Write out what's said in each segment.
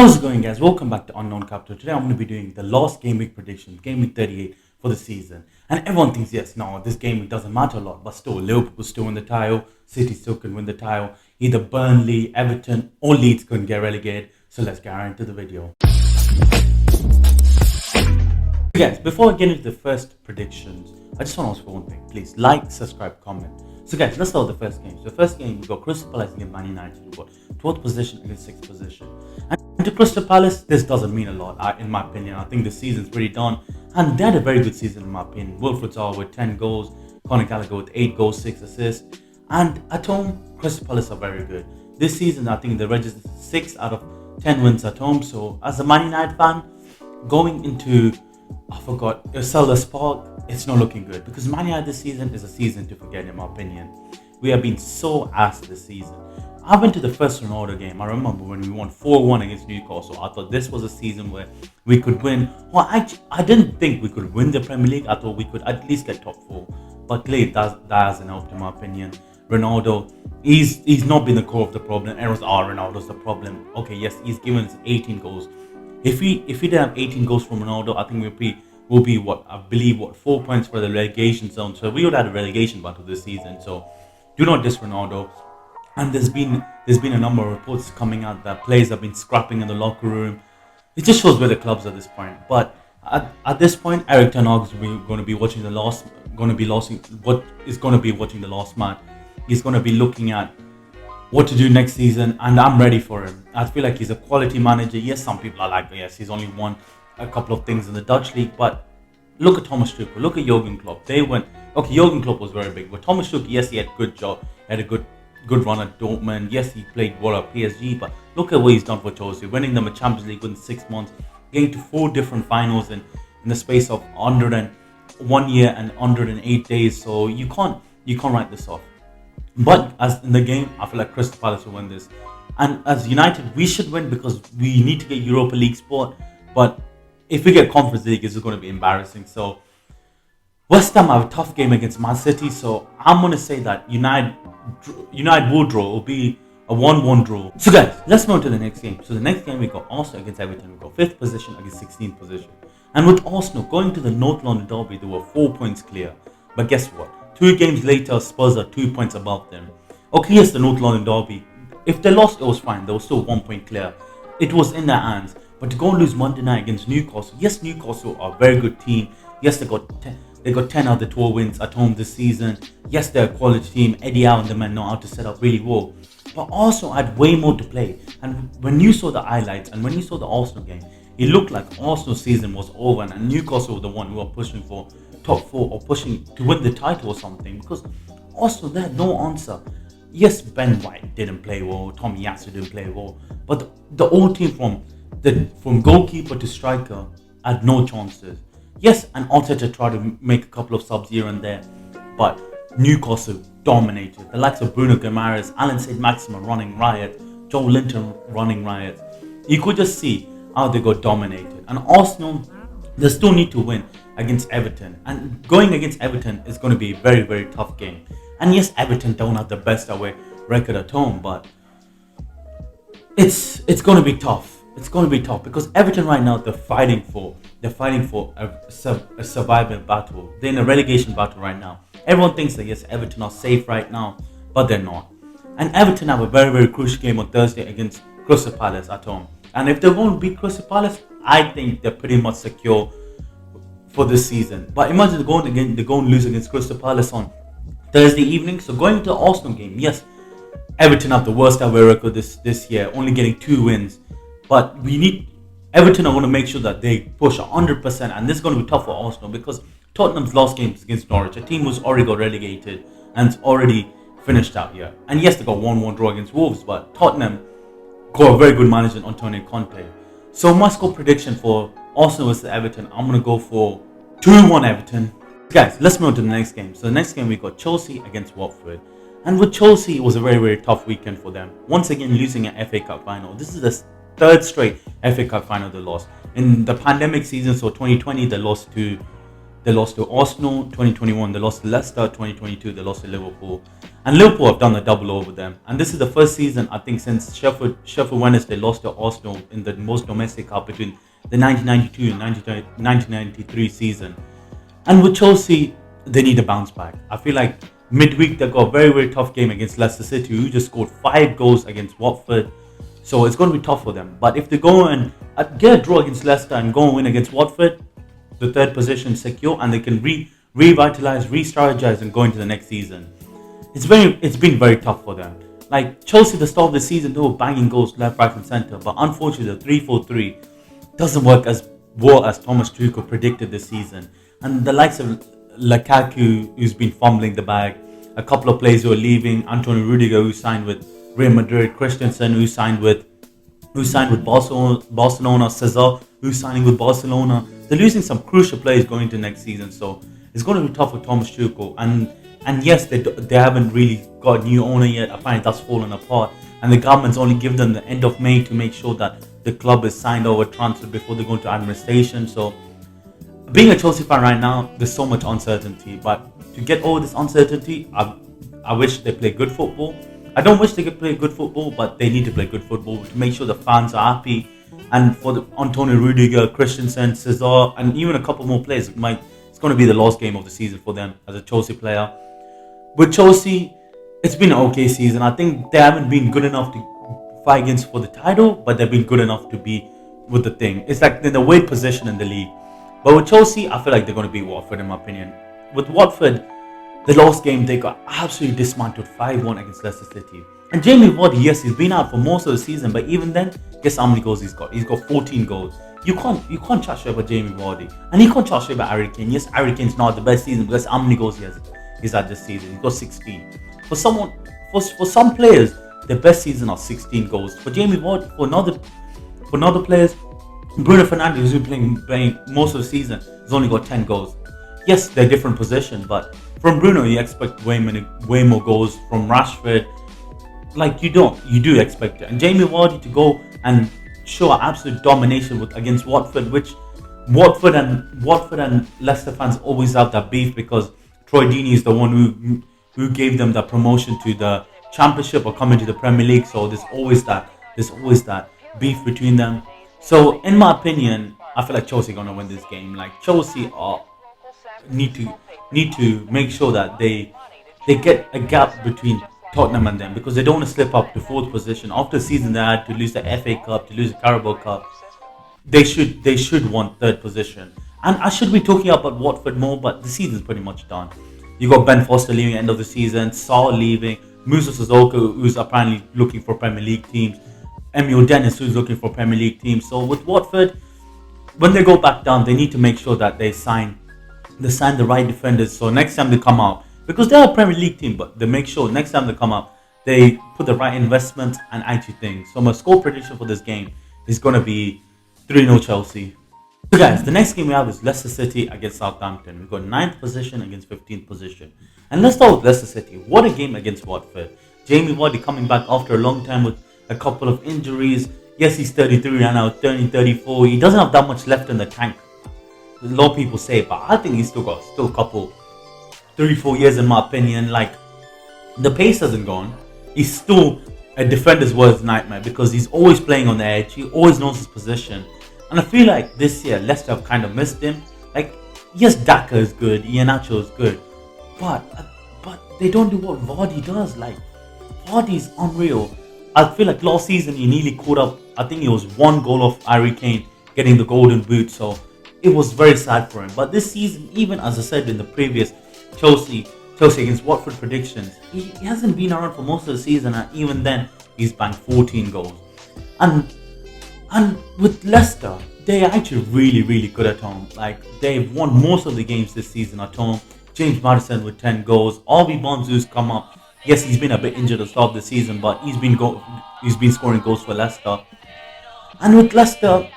How's it going, guys? Welcome back to Unknown Capital. Today I'm going to be doing the last game week prediction, game week 38 for the season. And everyone thinks, yes, no, this game week doesn't matter a lot, but still, Liverpool still win the title, City still can win the title, either Burnley, Everton, or Leeds couldn't get relegated. So let's get right into the video. Guys, before I get into the first predictions, I just want to ask for one thing. Please like, subscribe, comment. So guys, let's start with the first game. So the first game, we got Crystal Palace against Man United. We got 12th position against 6th position. And to Crystal Palace, this doesn't mean a lot, in my opinion. I think the season's pretty done. And they had a very good season, in my opinion. Wilfred Zaha with 10 goals. Conor Gallagher with 8 goals, 6 assists. And at home, Crystal Palace are very good. This season, I think they registered 6 out of 10 wins at home. So as a Man United fan, going into, Selhurst Park, it's not looking good. Because Man United this season is a season to forget, in my opinion. We have been so ass this season. I went to the first Ronaldo game. I remember when we won 4-1 against Newcastle. I thought this was a season where we could win. Well, I didn't think we could win the Premier League. I thought we could at least get top 4. But clearly that hasn't helped, in my opinion. Ronaldo, he's not been the core of the problem. Everyone's, Ronaldo's the problem. Okay, yes, he's given us 18 goals. If we didn't have 18 goals from Ronaldo, I think we'll be 4 points for the relegation zone. So we would have a relegation battle this season. So do not diss Ronaldo. And there's been a number of reports coming out that players have been scrapping in the locker room. It just shows where the club's at this point. But at this point, Eric Ten Hag is going to be watching the last match. He's going to be looking at what to do next season, and I'm ready for him. I feel like he's a quality manager. Yes, some people are like, yes, he's only won a couple of things in the Dutch league, but look at Thomas Tuchel, look at Jurgen Klopp. Jurgen Klopp was very big, but Thomas Tuchel, yes, he had a good job, had a good run at Dortmund. Yes, he played well at PSG, but look at what he's done for Chelsea, winning them a Champions League within 6 months, getting to 4 different finals in the space of 101 year and 108 days. So you can't write this off. But as in the game, I feel like Crystal Palace will win this. And as United, we should win because we need to get Europa League spot. But if we get Conference League, it's going to be embarrassing. So West Ham have a tough game against Man City. So I'm going to say that United will draw. It will be a 1-1 draw. So guys, let's move to the next game. So the next game, we got Arsenal against Everton. We got 5th position against 16th position. And with Arsenal going to the North London derby, they were 4 points clear. But guess what? 2 games later, Spurs are 2 points above them. Okay, yes, the North London derby. If they lost, it was fine. They were still 1 point clear. It was in their hands. But to go and lose Monday night against Newcastle, yes, Newcastle are a very good team. Yes, they got 10 out of the 12 wins at home this season. Yes, they're a quality team. Eddie Howe and the men know how to set up really well. But Arsenal had way more to play. And when you saw the highlights and when you saw the Arsenal game, it looked like Arsenal's season was over and Newcastle were the one who were pushing for top 4 or pushing to win the title or something, because Arsenal, they had no answer. Yes, Ben White didn't play well, Tommy Yasu didn't play well, but the whole team from goalkeeper to striker had no chances. Yes, and Arteta tried to make a couple of subs here and there, but Newcastle dominated. The likes of Bruno Guimaraes, Alan Saint-Maximin running riot, Joe Linton running riot. You could just see how they got dominated. And Arsenal, they still need to win against Everton. And going against Everton is going to be a very, very tough game. And yes, Everton don't have the best away record at home, but it's going to be tough. It's going to be tough because Everton right now, they're fighting for a survival battle. They're in a relegation battle right now. Everyone thinks that yes, Everton are safe right now, but they're not. And Everton have a very, very crucial game on Thursday against Crystal Palace at home. And if they're going to beat Crystal Palace, I think they're pretty much secure for this season. But imagine they're going to lose against Crystal Palace on Thursday evening. So going to the Arsenal game, yes, Everton have the worst away record this year, only getting 2 wins. But Everton are going to make sure that they push 100%, and this is going to be tough for Arsenal because Tottenham's last game is against Norwich, a team who's already got relegated and it's already finished out here. And yes, they got 1-1 draw against Wolves, but Tottenham got a very good manager, Antonio Conte. So my score prediction for Arsenal versus Everton, I'm going to go for 2-1 Everton. Guys, let's move on to the next game. So the next game, we got Chelsea against Watford. And with Chelsea, it was a very, very tough weekend for them. Once again, losing an FA Cup final. This is the 3rd straight FA Cup final they lost. In the pandemic season, so 2020, they lost they lost to Arsenal. 2021, they lost to Leicester. 2022, they lost to Liverpool. And Liverpool have done a double over them. And this is the first season, I think, since Sheffield Wednesday lost to Arsenal in the most domestic cup between the 1992 and 1993 season. And with Chelsea, they need a bounce back. I feel like midweek they got a very, very tough game against Leicester City, who just scored 5 goals against Watford. So it's going to be tough for them. But if they go and get a draw against Leicester and go and win against Watford, the third position is secure, and they can revitalize, re-strategize, and go into the next season. It's been very tough for them. Like Chelsea, the start of the season, they were banging goals left, right, and centre. But unfortunately, the 3-4-3 doesn't work as well as Thomas Tuchel predicted this season. And the likes of Lukaku, who's been fumbling the bag, a couple of players who are leaving, Antonio Rudiger, who signed with Real Madrid, Christensen, who signed with Barcelona, Cesar, who's signing with Barcelona. They're losing some crucial players going into next season, so it's going to be tough for Thomas Tuchel. And yes, they haven't really got a new owner yet. I find that's fallen apart, and the government's only given them the end of May to make sure that the club is signed over, transferred before they go into administration. So being a Chelsea fan right now, there's so much uncertainty. But to get over this uncertainty, I wish they play good football. I don't wish they could play good football, but they need to play good football to make sure the fans are happy. And for the Antonio Rudiger, Christensen, Cesar, and even a couple more players, it's going to be the last game of the season for them as a Chelsea player. With Chelsea, it's been an okay season. I think they haven't been good enough to fight against for the title, but they've been good enough to be with the thing. It's like they're in the weight position in the league. But with Chelsea, I feel like they're going to beat Watford, in my opinion. With Watford, the last game, they got absolutely dismantled 5-1 against Leicester City. And Jamie Vardy, yes, he's been out for most of the season, but even then, guess how many goals he's got? He's got 14 goals. You can't chat shit about Jamie Vardy. And you can't chat shit about Harry Kane. Yes, Harry Kane's not the best season, but guess how many goals he's had this season? He's got 16. For some players, their best season are 16 goals. For Jamie Vardy, for another players, Bruno Fernandes, who's been playing most of the season, has only got 10 goals. Yes, they're different positions, but from Bruno, you expect way more goals. From Rashford, like you do expect it. And Jamie Vardy to go and show absolute domination against Watford, which Watford and Leicester fans always have that beef, because Troy Deeney is the one who gave them the promotion to the Championship or coming to the Premier League. So there's always that beef between them. So in my opinion, I feel like Chelsea are gonna win this game. Like Chelsea need to make sure that they get a gap between Tottenham and them, because they don't want to slip up to 4th position. After the season they had to lose the FA Cup, to lose the Carabao Cup, they should want 3rd position. And I should be talking about Watford more, but the season's pretty much done. You got Ben Foster leaving at the end of the season, Saul leaving, Musa Sissoko, who's apparently looking for Premier League teams, Emil Dennis, who's looking for Premier League teams. So with Watford, when they go back down, they need to make sure that they sign the right defenders. So next time they come out, because they're a Premier League team, but they make sure next time they come out, they put the right investment and actually things. So my score prediction for this game is going to be 3-0 Chelsea. So guys, the next game we have is Leicester City against Southampton. We've got 9th position against 15th position. And let's start with Leicester City. What a game against Watford. Jamie Vardy coming back after a long time with a couple of injuries. Yes, he's 33 and now turning 34. He doesn't have that much left in the tank. A lot of people say, but I think he's still a couple, 3-4 years in my opinion. Like, the pace hasn't gone. He's still a defender's worst nightmare, because he's always playing on the edge. He always knows his position. And I feel like this year, Leicester have kind of missed him. Like, yes, Daka is good, Iheanacho is good, but they don't do what Vardy does. Like, Vardy's unreal. I feel like last season he nearly caught up. I think he was 1 goal off Harry Kane getting the golden boot, so it was very sad for him. But this season, even as I said in the previous Chelsea against Watford predictions, he hasn't been around for most of the season, and even then he's banked 14 goals. And with Leicester, they're actually really, really good at home. Like, they've won most of the games this season at home. James Maddison with 10 goals. RB Bonzu's come up. Yes, he's been a bit injured at the start of the season, but he's been scoring goals for Leicester. And with Leicester,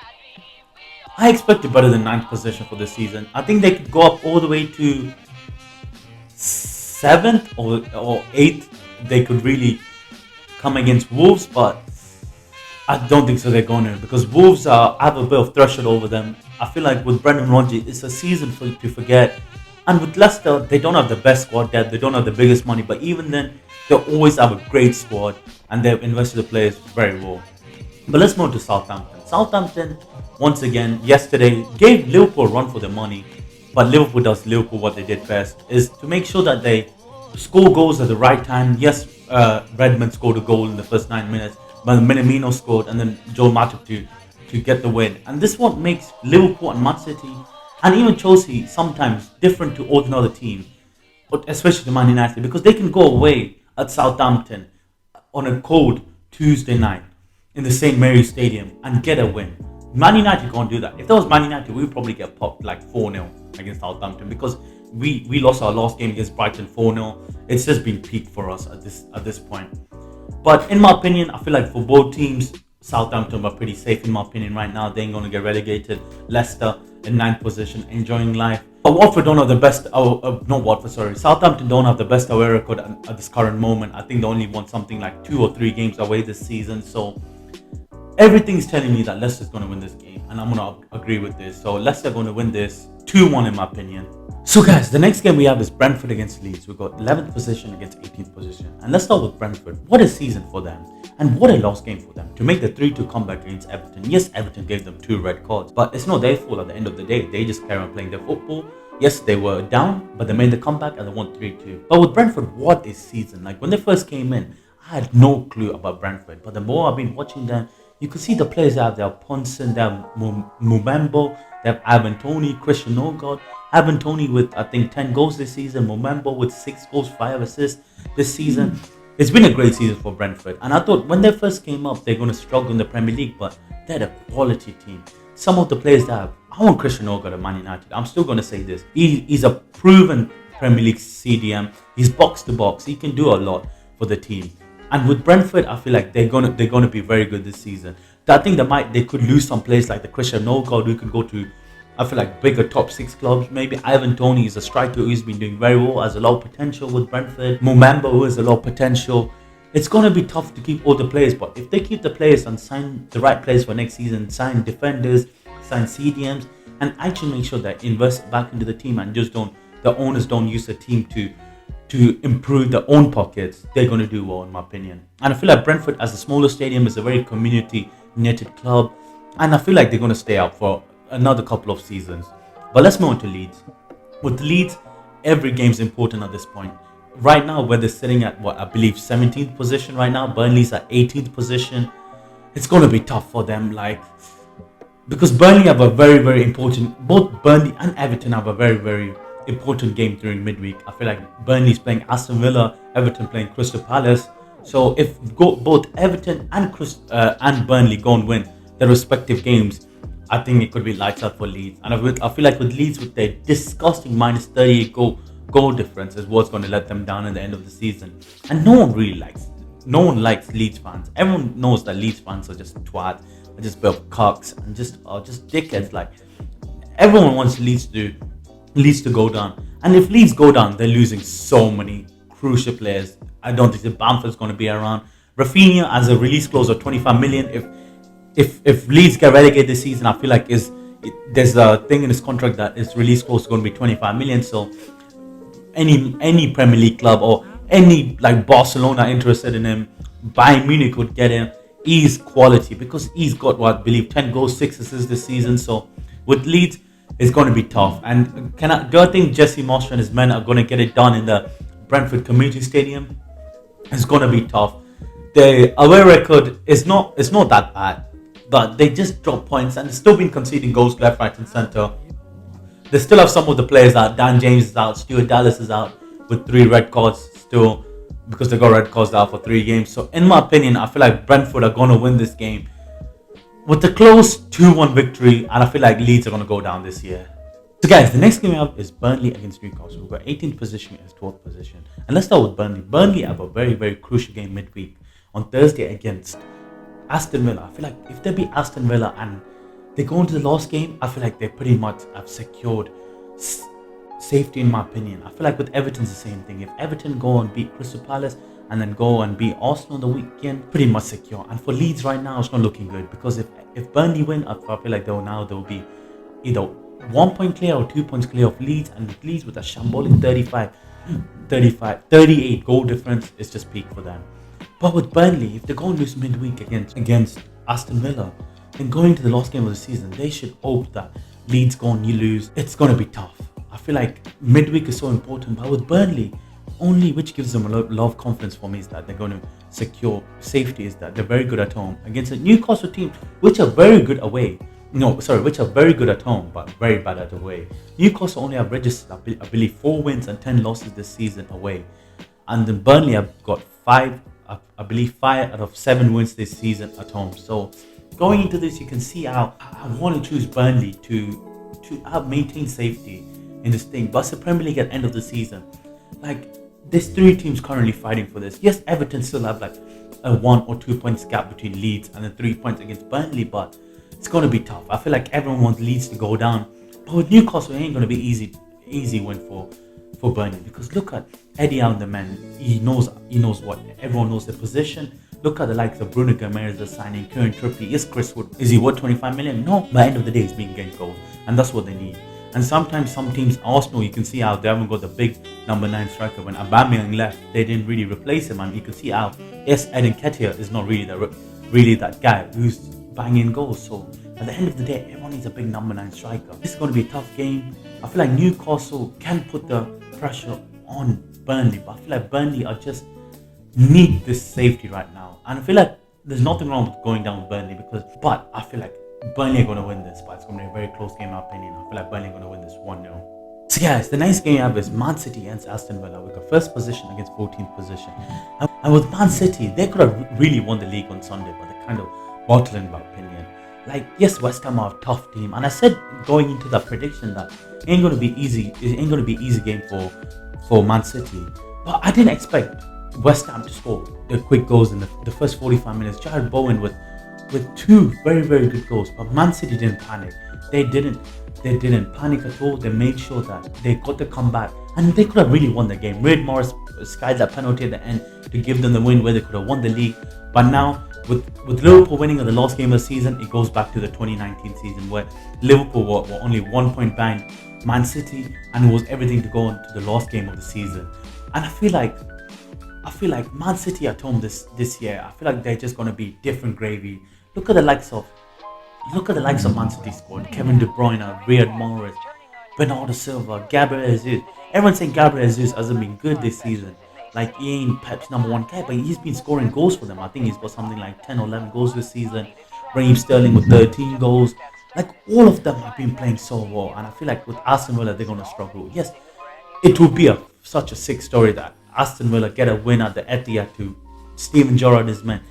I expected better than 9th position for this season. I think they could go up all the way to 7th or 8th. They could really come against Wolves, but I don't think so they're going to, because Wolves have a bit of threshold over them. I feel like with Brendan Rodgers, it's a season to forget. And with Leicester, they don't have the best squad depth, they don't have the biggest money, but even then, they always have a great squad and they've invested the players very well. But let's move to Southampton. Southampton, once again, yesterday gave Liverpool a run for their money, but Liverpool does Liverpool what they did best is to make sure that they score goals at the right time. Yes, Redmond scored a goal in the first 9 minutes, but Minamino scored and then Joel Matip to get the win. And this is what makes Liverpool and Man City and even Chelsea sometimes different to all the other teams, but especially to Man United, because they can go away at Southampton on a cold Tuesday night in the St. Mary's Stadium and get a win. Man United can't do that. If that was Man United, we would probably get popped like 4-0 against Southampton because we lost our last game against Brighton 4-0. It's just been peak for us at this point. But in my opinion, I feel like for both teams, Southampton are pretty safe in my opinion right now. They ain't going to get relegated. Leicester in 9th position, enjoying life. But Watford don't have the best, not Watford, sorry. Southampton don't have the best away record at this current moment. I think they only won something like 2 or 3 games away this season. So everything's telling me that Leicester's going to win this game. And I'm going to agree with this. So Leicester going to win this 2-1 in my opinion. So guys, the next game we have is Brentford against Leeds. We've got 11th position against 18th position. And let's start with Brentford. What a season for them. And what a lost game for them. To make the 3-2 comeback against Everton. Yes, Everton gave them 2 red cards. But it's not their fault at the end of the day. They just carry on playing their football. Yes, they were down, but they made the comeback and they won 3-2. But with Brentford, what a season. Like when they first came in, I had no clue about Brentford. But the more I've been watching them, you can see the players they have. They have Ponson, they have Mumembo, they have Ivan Toney, Christian Norgard. Ivan Toney with, I think, 10 goals this season. Mumembo with 6 goals, 5 assists this season. It's been a great season for Brentford. And I thought when they first came up, they're going to struggle in the Premier League. But they had a quality team. Some of the players they have. I want Christian Norgard at Man United. I'm still going to say this. He's a proven Premier League CDM. He's box to box. He can do a lot for the team. And with Brentford, I feel like they're gonna be very good this season. I think they could lose some players like the Christian Norgard who could go to, I feel like, bigger top 6 clubs. Maybe Ivan Toney is a striker who's been doing very well, has a lot of potential with Brentford. Mumembo who has a lot of potential. It's gonna be tough to keep all the players, but if they keep the players and sign the right players for next season, sign defenders, sign CDMs, and actually make sure that invest back into the team and just the owners don't use the team to improve their own pockets, they're going to do well in my opinion. And I feel like Brentford as a smaller stadium is a very community knitted club, and I feel like they're going to stay up for another couple of seasons. But let's move on to Leeds. With Leeds, every game's important at this point. Right now, where they're sitting at what I believe 17th position right now, Burnley's at 18th position. It's going to be tough for them, because Burnley have a very, very important, both Burnley and Everton have a very, very important game during midweek. I feel like Burnley's playing Aston Villa, Everton playing Crystal Palace. So if both Everton and Burnley go and win their respective games, I think it could be lights out for Leeds. And I feel like with Leeds, with their disgusting minus 38 goal difference, is what's going to let them down at the end of the season. And no one likes Leeds fans. Everyone knows that Leeds fans are just twats, are just built cocks, and just dickheads. Like everyone wants Leeds to go down, and if Leeds go down, they're losing so many crucial players. I don't think the Bamford's going to be around. Rafinha has a release clause of 25 million. If Leeds get relegated this season, I feel like there's a thing in his contract that his release clause is going to be 25 million. So any Premier League club or any like Barcelona interested in him, Bayern Munich would get him. He's quality because he's got what I believe 10 goals, 6 assists this season. So with Leeds, it's going to be tough. And do I think Jesse Marsh and his men are going to get it done in the Brentford Community Stadium? It's going to be tough. The away record is not that bad, but they just drop points and they've still been conceding goals left, right, and centre. They still have some of the players out. Dan James is out. Stuart Dallas is out with 3 red cards still because they got red cards out for 3 games. So in my opinion, I feel like Brentford are going to win this game with a close 2-1 victory, and I feel like Leeds are going to go down this year. So guys, the next game we have is Burnley against Newcastle. We've got 18th position against 12th position. And let's start with Burnley. Burnley have a very, very crucial game midweek on Thursday against Aston Villa. I feel like if they beat Aston Villa and they go into the last game, I feel like they pretty much have secured safety in my opinion. I feel like with Everton it's the same thing. If Everton go and beat Crystal Palace and then go and beat Arsenal on the weekend, pretty much secure. And for Leeds right now, it's not looking good because if Burnley win, I feel like they'll be either 1 point clear or 2 points clear of Leeds, and Leeds with a shambolic 38 goal difference is just peak for them. But with Burnley, if they go and lose midweek against Aston Villa, then going to the last game of the season, they should hope that Leeds go and you lose. It's going to be tough. I feel like midweek is so important, but with Burnley, only which gives them a lot of confidence for me is that they're going to secure safety, is that they're very good at home against a Newcastle team, which are very good away. No, sorry, which are very good at home, but very bad at away. Newcastle only have registered, I believe, 4 wins and 10 losses this season away. And then Burnley have got 5 out of 7 wins this season at home. So going into this, you can see how I want to choose Burnley to have maintain safety in this thing. But it's the Premier League at the end of the season. Like, there's 3 teams currently fighting for this. Yes, Everton still have like a 1 or 2 points gap between Leeds and then 3 points against Burnley, but it's going to be tough. I feel like everyone wants Leeds to go down. But with Newcastle, it ain't going to be easy win for Burnley, because look at Eddie Howe, the man. He knows what everyone knows their position. Look at the likes of Bruno Guimaraes signing, Kieran Trippier. Yes, Chris Wood, is he worth 25 million? No. By the end of the day, he's being getting goals, and that's what they need. And sometimes some teams, Arsenal, you can see how they haven't got the big number 9 striker. When Aubameyang left, they didn't really replace him, and you can see how Eden Ketia is not really that guy who's banging goals. So at the end of the day, everyone needs a big number 9 striker. This is going to be a tough game. I feel like Newcastle can put the pressure on Burnley, but I feel like Burnley are just need this safety right now. And I feel like there's nothing wrong with going down with Burnley, but I feel like Burnley are going to win this, but it's going to be a very close game in my opinion. I feel like Burnley are going to win this 1-0. So guys, the next game I have is Man City against Aston Villa. We got first position against 14th position. And with Man City, they could have really won the league on Sunday, but they kind of bottled in my opinion. Like, yes, West Ham are a tough team, and I said going into that prediction that it ain't going to be easy. It ain't going to be easy game for Man City. But I didn't expect West Ham to score the quick goals in the first 45 minutes. Jared Bowen with 2 very, very good goals, but Man City didn't panic. They didn't panic at all. They made sure that they got the comeback, and they could have really won the game. Riyad Mahrez skied that penalty at the end to give them the win, where they could have won the league. But now with Liverpool winning in the last game of the season, it goes back to the 2019 season where Liverpool were only 1 point behind Man City, and it was everything to go on to the last game of the season. And I feel like Man City at home this year, I feel like they're just going to be different gravy. Look at the likes of Man City squad: Kevin De Bruyne, Riyad Mahrez, Bernardo Silva, Gabriel Jesus. Everyone's saying Gabriel Jesus hasn't been good this season. Like, he ain't Pep's number 1 guy, but he's been scoring goals for them. I think he's got something like 10 or 11 goals this season. Raheem Sterling with 13 goals. Like, all of them have been playing so well, and I feel like with Aston Villa, they're going to struggle. Yes, it would be such a sick story that Aston Villa get a win at the Etihad to Steven Gerrard and his men,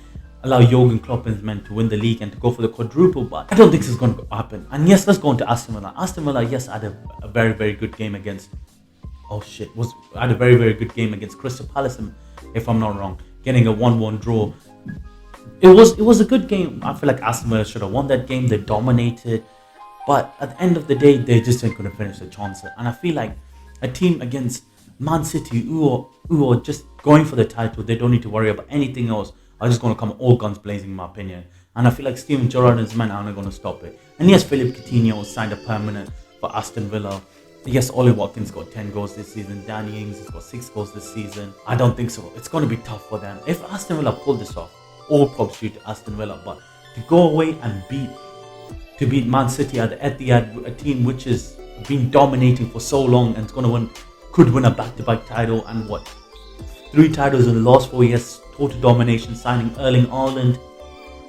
allow Jurgen Klopp and his men to win the league and to go for the quadruple, but I don't think this is going to happen. And yes, let's go into Aston Villa. Aston Villa, yes, had a very, very good game against had a very, very good game against Crystal Palace, if I'm not wrong, getting a 1-1 draw. It was a good game. I feel like Aston Villa should have won that game. They dominated, but at the end of the day, they just ain't going to finish the chance. And I feel like a team against Man City who are just going for the title, they don't need to worry about anything else, are just going to come all guns blazing, in my opinion. And I feel like Steven Gerrard and his men are not going to stop it. And yes, Philippe Coutinho signed a permanent for Aston Villa. Yes, Ollie Watkins got 10 goals this season. Danny Ings has got 6 goals this season. I don't think so. It's going to be tough for them. If Aston Villa pull this off, all props due to Aston Villa. But to go away and beat Man City at the Etihad, a team which has been dominating for so long and could win a back-to-back title, and 3 titles in the last 4 years, total domination, signing Erling Haaland.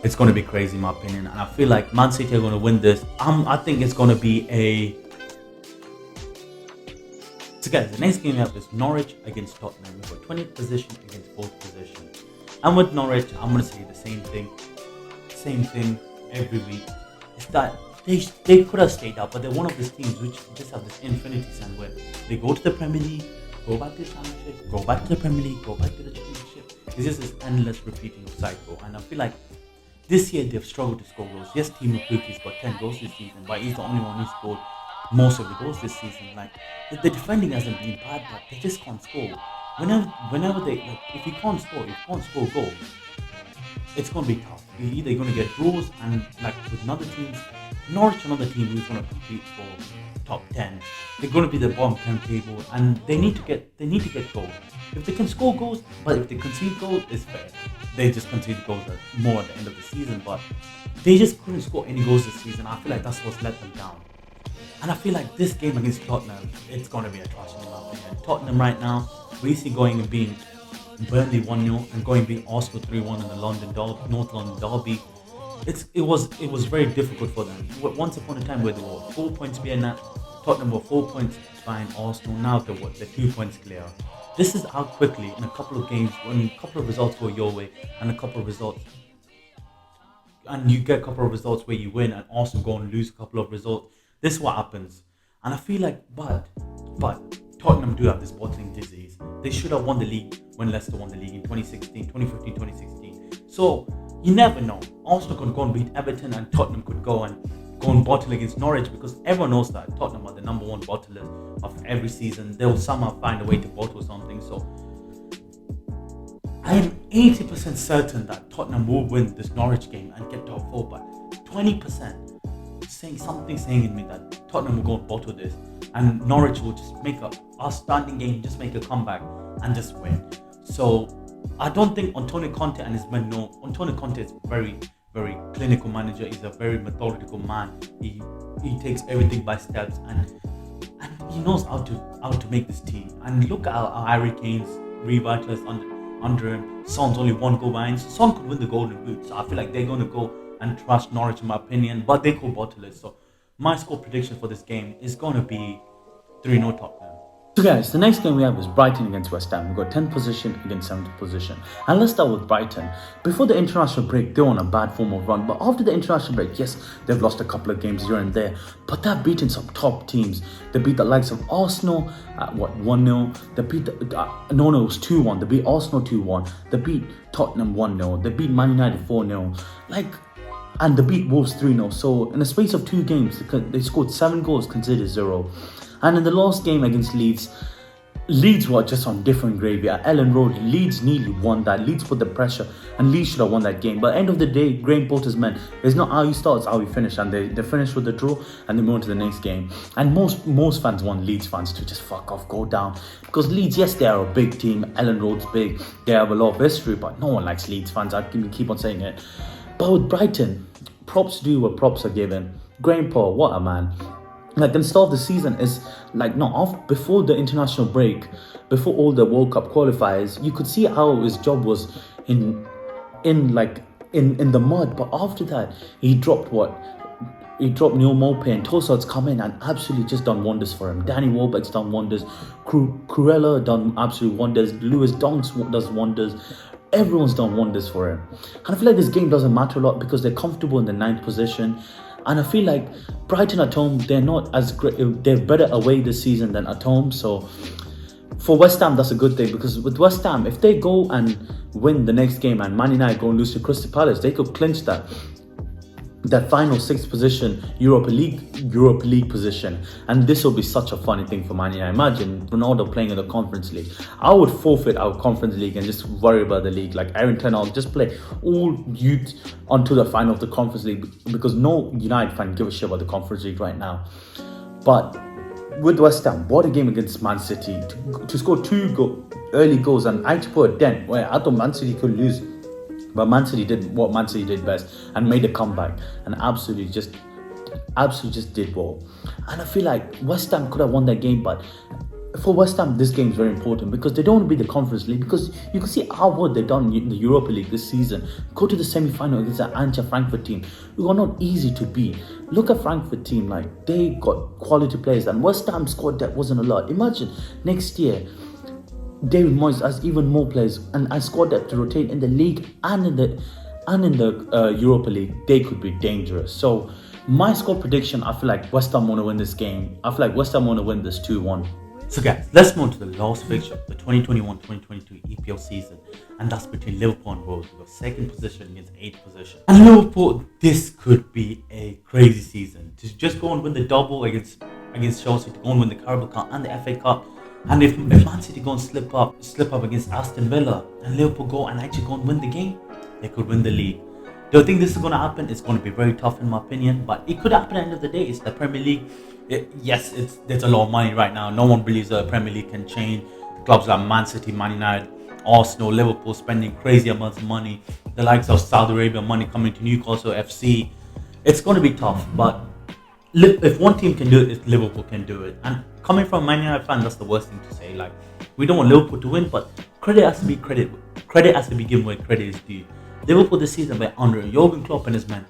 It's going to be crazy, in my opinion. And I feel like Man City are going to win this. I think it's going to be a... So guys, the next game we have is Norwich against Tottenham. We've got 20th position against 4th position. And with Norwich, I'm going to say the same thing every week. It's that they could have stayed up, but they're one of these teams which just have this infinity sign where they go to the Premier League, go back to the Championship, go back to the Premier League, go back to the Championship. It's just this endless repeating cycle. And I feel like this year they've struggled to score goals. Yes, Timo Pukki's got 10 goals this season, but he's the only one who scored most of the goals this season. Like, the defending hasn't been bad, but they just can't score. Whenever they, like, if you can't score goals, it's going to be tough. You're either going to get draws, and like with other teams, Norwich, another team who's going to compete for top 10. They're going to be the bottom 10 table, and they need to get goals. If they can score goals, but if they concede goals, it's fair. They just concede goals more at the end of the season, but they just couldn't score any goals this season. I feel like that's what's let them down. And I feel like this game against Tottenham, it's going to be a clash in my opinion. Tottenham right now, we see going and being Burnley 1-0 and going being Arsenal 3-1 in the North London derby. It was very difficult for them. Once upon a time where they were 4 points behind that, Tottenham were 4 points behind Arsenal. Now they're 2 points clear. This is how quickly in a couple of games, when a couple of results go your way and a couple of results, and you get a couple of results where you win and Arsenal go and lose a couple of results. This is what happens. And I feel like, but Tottenham do have this bottling disease. They should have won the league when Leicester won the league in 2016. So you never know. Arsenal could go and beat Everton, and Tottenham could go and bottle against Norwich, because everyone knows that Tottenham are the number one bottlers of every season. They will somehow find a way to bottle something. So I am 80% certain that Tottenham will win this Norwich game and get top 4, but 20% saying in me that Tottenham will go and bottle this, and Norwich will just make a outstanding game, just make a comeback and just win. So I don't think Antonio Conte and his men know. Antonio Conte is very, very clinical manager. He's a very methodical man. He takes everything by steps, and he knows how to make this team. And look at how Harry Kane's revitalized under him. Son's only one goal behind. Son could win the Golden Boot. So I feel like they're going to go and trash Norwich in my opinion, but they could bottle it. So my score prediction for this game is going to be 3-0 Tottenham. So guys, the next game we have is Brighton against West Ham. We've got 10th position against 7th position. And let's start with Brighton. Before the international break, they were on a bad form of run. But after the international break, yes, they've lost a couple of games here and there. But they've beaten some top teams. They beat the likes of Arsenal at 1-0. They beat, it was 2-1. They beat Arsenal 2-1. They beat Tottenham 1-0. They beat Man Utd 4-0. And they beat Wolves 3-0. So in the space of 2 games, they scored 7 goals, considered 0. And in the last game against Leeds were just on different gravy. At Ellen Road, Leeds nearly won that. Leeds put the pressure, and Leeds should have won that game. But at the end of the day, Graham Potter's men, it's not how you start, it's how you finish. And they finished with the draw, and they move on to the next game. And most fans want Leeds fans to just fuck off, go down. Because Leeds, yes, they are a big team. Ellen Road's big. They have a lot of history, but no one likes Leeds fans. I keep on saying it. But with Brighton, props do what props are given. Graham Potter, what a man. Like, in the start of the season is before the international break, before all the World Cup qualifiers, you could see how his job was in the mud. But after that, he dropped Neil Maupay, and Tosad's come in and absolutely just done wonders for him. Danny Welbeck's done wonders. Cruella done absolute wonders. Lewis Donks does wonders. Everyone's done wonders for him. And I feel like this game doesn't matter a lot because they're comfortable in the 9th position. And I feel like Brighton at home, they're not as great. They're better away this season than at home. So for West Ham, that's a good thing, because with West Ham, if they go and win the next game and Man United go and lose to Crystal Palace, they could clinch that final 6th position Europa League position. And this will be such a funny thing for Man United. Imagine Ronaldo playing in the Conference League. I would forfeit our Conference League and just worry about the league. Like Aaron Ten Hag, just play all youth onto the final of the Conference League, because no United fan give a shit about the Conference League right now. But with West Ham, what a game against Man City. To score 2 early goals and actually put a dent where I thought Man City could lose. But Man City did what Man City did best and made a comeback and absolutely just did well. And I feel like West Ham could have won that game, but for West Ham, this game is very important because they don't want to be the Conference League, because you can see how well they've done in the Europa League this season. Go to the semi-final against the Eintracht Frankfurt team, who are not easy to beat. Look at Frankfurt team, like they got quality players, and West Ham squad that wasn't a lot. Imagine next year, David Moyes has even more players and a squad depth to rotate in the league and in the Europa League. They could be dangerous. So my score prediction, I feel like West Ham want to win this game. I feel like West Ham want to win this 2-1. So guys, let's move on to the last fixture of the 2021-2022 EPL season, and that's between Liverpool and Wolves. We've got 2nd position against 8th position. And Liverpool, this could be a crazy season. To just go and win the double against Chelsea, to go and win the Carabao Cup and the FA Cup. And if Man City go and slip up against Aston Villa, and Liverpool go and actually go and win the game, they could win the league. Do I think this is going to happen? It's going to be very tough in my opinion, but it could happen at the end of the day. It's the Premier League. Yes, there's a lot of money right now. No one believes the Premier League can change. The clubs like Man City, Man United, Arsenal, Liverpool spending crazy amounts of money. The likes of Saudi Arabia money coming to Newcastle FC. It's going to be tough, but if one team can do it, Liverpool can do it. And coming from a Man United fan, that's the worst thing to say. Like, we don't want Liverpool to win, but credit has to be credit. Credit has to be given where credit is due. Liverpool this season were unreal. Jurgen Klopp and his men.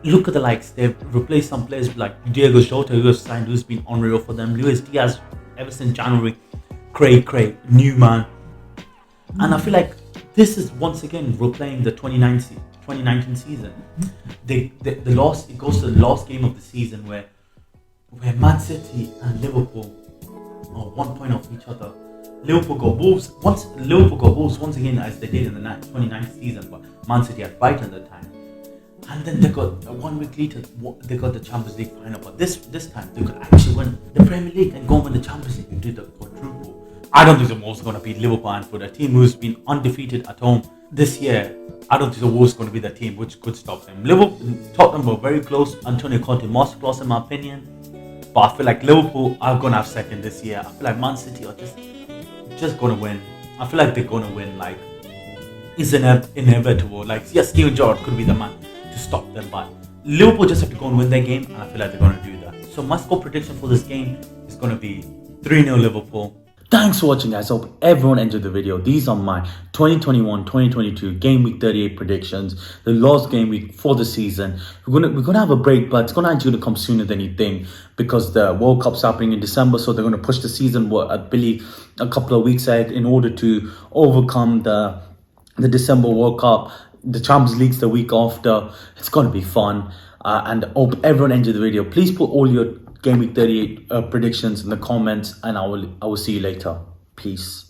Look at the likes. They've replaced some players like Diego Jota, who has signed, who's been unreal for them. Luis Diaz, ever since January. Craig, new man. And I feel like this is once again replaying the 2019 season. It goes to the last game of the season where Man City and Liverpool are 1 point off each other. Liverpool got Wolves once again, as they did in the 2019 season, but Man City had Brighton at the time. And then they got 1 week later, they got the Champions League final. But this time they could actually win the Premier League and go win the Champions League and do the quadruple. I don't think the Wolves are going to beat Liverpool, and for a team who's been undefeated at home this year, I don't think the Wolves are going to be the team which could stop them. Tottenham were very close. Antonio Conte masterclass in my opinion. But I feel like Liverpool are going to have second this year. I feel like Man City are just going to win. I feel like they're going to win. Like, it's inevitable. Like, yes, Steven Gerrard could be the man to stop them, but Liverpool just have to go and win their game, and I feel like they're going to do that. So my score prediction for this game is going to be 3-0 Liverpool. Thanks for watching, guys. I hope everyone enjoyed the video. These are my 2021-2022 Game Week 38 predictions. The last game week for the season. We're gonna have a break, but it's gonna actually come sooner than you think because the World Cup's happening in December, so they're gonna push the season, I believe, a couple of weeks ahead in order to overcome the December World Cup. The Champions League's the week after. It's gonna be fun, and I hope everyone enjoyed the video. Please put all your Game Week 38 predictions in the comments, and I will see you later. Peace.